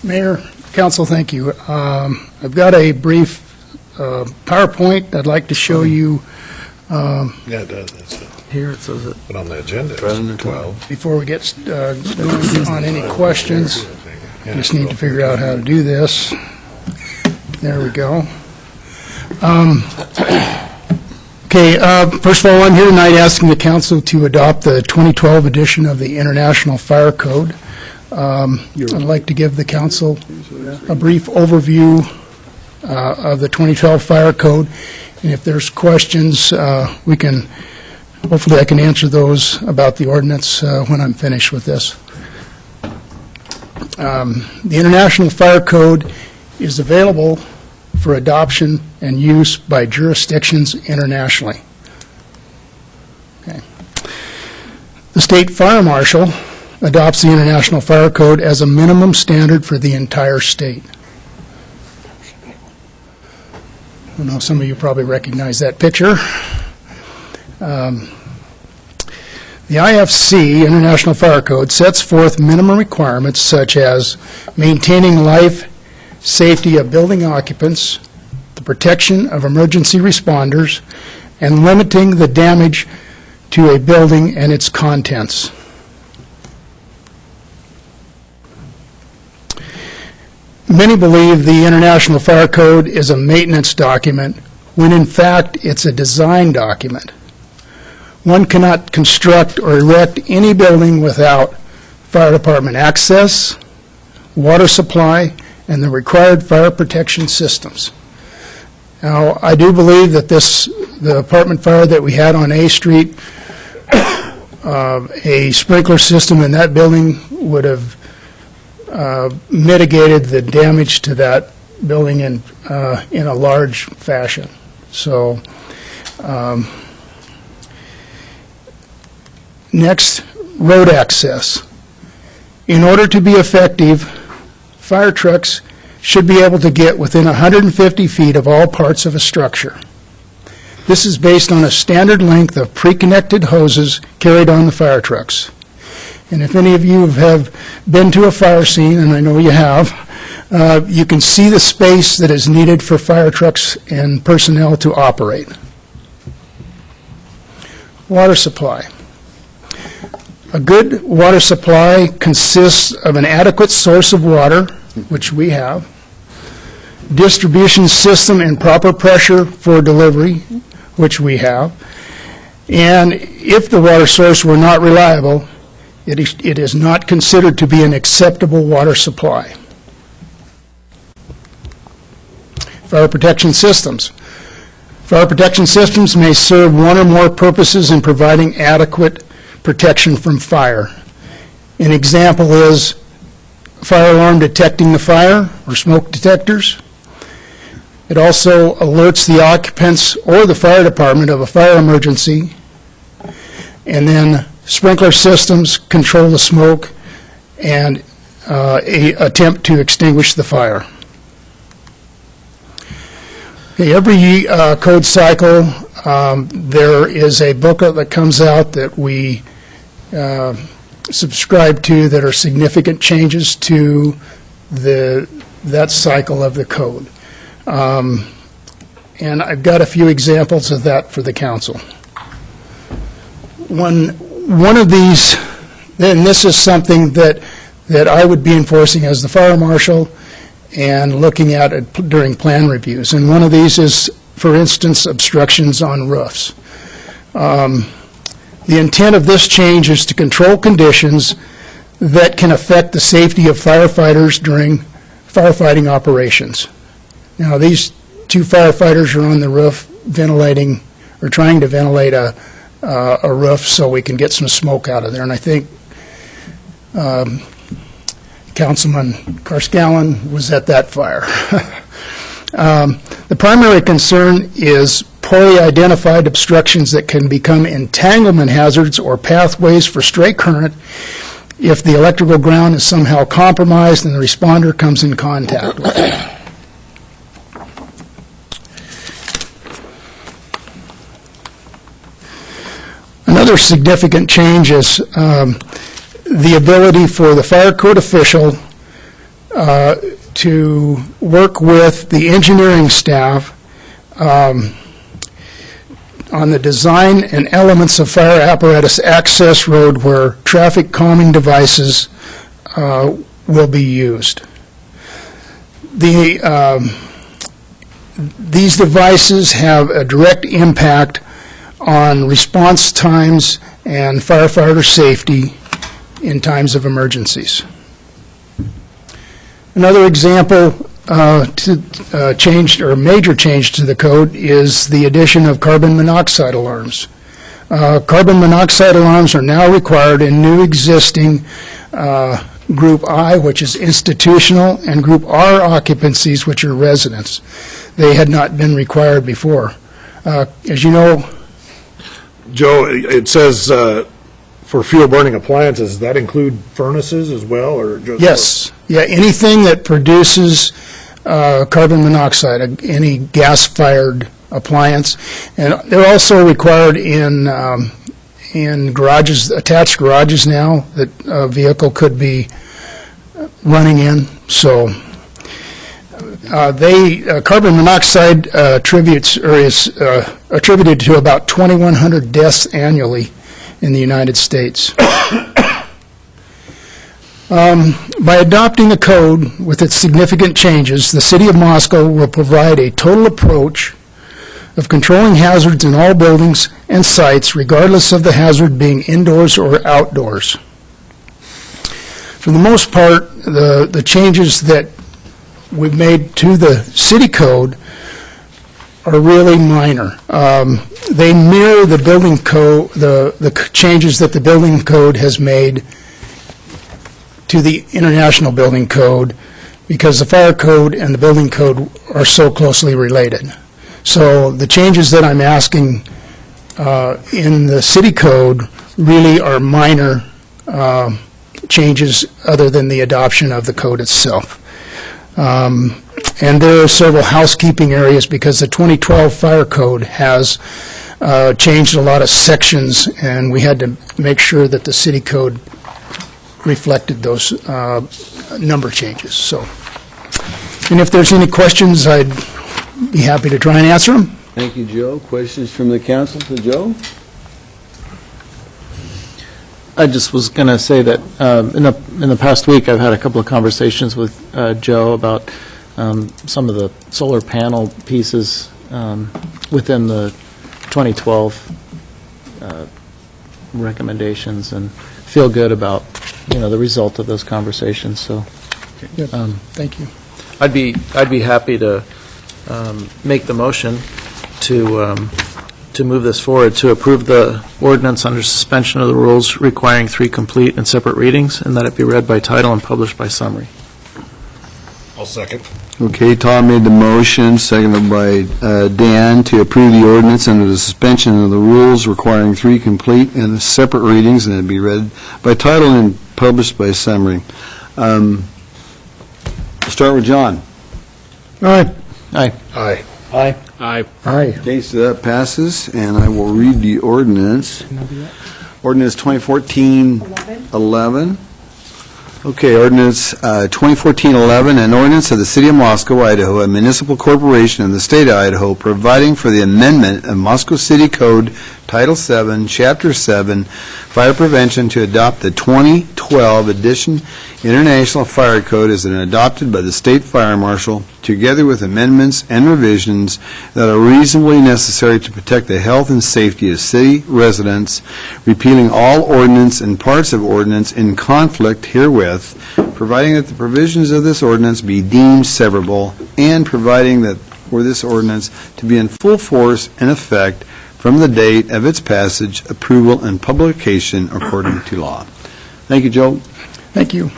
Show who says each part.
Speaker 1: Mayor, Council, thank you. I've got a brief PowerPoint I'd like to show you.
Speaker 2: Yeah, it does. That's it.
Speaker 3: Here it says it.
Speaker 2: But on the agenda, it's
Speaker 3: President
Speaker 2: 12.
Speaker 1: Before we get going on any questions, just need to figure out how to do this. There we go. Okay, first of all, I'm here tonight asking the Council to adopt the 2012 edition of the International Fire Code. I'd like to give the Council a brief overview of the 2012 Fire Code, and if there's questions, hopefully I can answer those about the ordinance when I'm finished with this. The International Fire Code is available for adoption and use by jurisdictions internationally. Okay. The State Fire Marshal adopts the International Fire Code as a minimum standard for the entire state. I know some of you probably recognize that picture. The IFC, International Fire Code, sets forth minimum requirements such as maintaining life safety of building occupants, the protection of emergency responders, and limiting the damage to a building and its contents. Many believe the International Fire Code is a maintenance document when in fact it's a design document. One cannot construct or erect any building without fire department access, water supply, and the required fire protection systems. Now, I do believe that the apartment fire that we had on A Street, a sprinkler system in that building would have mitigated the damage to that building in a large fashion. So, next, road access. In order to be effective, fire trucks should be able to get within 150 feet of all parts of a structure. This is based on a standard length of pre-connected hoses carried on the fire trucks. And if any of you have been to a fire scene, and I know you have, you can see the space that is needed for fire trucks and personnel to operate. Water supply. A good water supply consists of an adequate source of water, which we have, distribution system and proper pressure for delivery, which we have, and if the water source were not reliable, it is not considered to be an acceptable water supply. Fire protection systems. Fire protection systems may serve one or more purposes in providing adequate protection from fire. An example is fire alarm detecting the fire or smoke detectors. It also alerts the occupants or the fire department of a fire emergency. And then sprinkler systems control the smoke and attempt to extinguish the fire. Okay, every code cycle, there is a booklet that comes out that we subscribe to that are significant changes to that cycle of the code. And I've got a few examples of that for the Council. One of these, and this is something that I would be enforcing as the fire marshal and looking at it during plan reviews. And one of these is, for instance, obstructions on roofs. The intent of this change is to control conditions that can affect the safety of firefighters during firefighting operations. Now, these two firefighters are on the roof ventilating or trying to ventilate a roof so we can get some smoke out of there. And I think Councilman Carscallon was at that fire. The primary concern is poorly identified obstructions that can become entanglement hazards or pathways for stray current if the electrical ground is somehow compromised and the responder comes in contact with it. Another significant change is the ability for the fire code official to work with the engineering staff on the design and elements of fire apparatus access road where traffic calming devices will be used. These devices have a direct impact on response times and firefighter safety in times of emergencies. Another example major change to the code is the addition of carbon monoxide alarms. Carbon monoxide alarms are now required in new existing Group I, which is institutional, and Group R occupancies, which are residents. They had not been required before. As you know,
Speaker 2: Joe, it says for fuel burning appliances, does that include furnaces as well, or just?
Speaker 1: yes, yeah, anything that produces carbon monoxide, any gas-fired appliance, and they're also required in garages, attached garages now that a vehicle could be running in. So carbon monoxide is attributed to about 2,100 deaths annually in the United States. By adopting the code with its significant changes, the City of Moscow will provide a total approach of controlling hazards in all buildings and sites, regardless of the hazard being indoors or outdoors. For the most part, the changes that we've made to the city code are really minor. They mirror the building code, the changes that the building code has made to the International Building Code, because the fire code and the building code are so closely related. So the changes that I'm asking in the city code really are minor changes other than the adoption of the code itself. And there are several housekeeping areas because the 2012 fire code has changed a lot of sections, and we had to make sure that the city code reflected those number changes. So, and if there's any questions, I'd be happy to try and answer them.
Speaker 3: Thank you, Joe. Questions from the council to Joe?
Speaker 4: I just was going to say that in the past week, I've had a couple of conversations with Joe about some of the solar panel pieces within the 2012 recommendations, and feel good about the result of those conversations. So,
Speaker 1: Thank you.
Speaker 4: I'd be happy to make the motion to move this forward, to approve the ordinance under suspension of the rules requiring 3 complete and separate readings, and that it be read by title and published by summary.
Speaker 2: I'll second.
Speaker 3: Okay, Tom made the motion, seconded by Dan, to approve the ordinance under the suspension of the rules requiring 3 complete and separate readings, and it be read by title and published by summary. Start with John.
Speaker 1: Aye.
Speaker 4: Aye.
Speaker 2: Aye.
Speaker 4: Aye.
Speaker 1: Aye.
Speaker 3: Okay, so that passes, and I will read the ordinance. Ordinance 2014-11. Okay, ordinance 2014-11, an ordinance of the City of Moscow, Idaho, a municipal corporation of the state of Idaho, providing for the amendment of Moscow City Code, Title 7, Chapter 7, Fire Prevention, to adopt the 2012 edition International Fire Code as adopted by the State Fire Marshal, together with amendments and revisions that are reasonably necessary to protect the health and safety of city residents, repealing all ordinance and parts of ordinance in conflict herewith, providing that the provisions of this ordinance be deemed severable, and providing that for this ordinance to be in full force and effect from the date of its passage, approval, and publication according to law. Thank you, Joe.
Speaker 1: Thank you.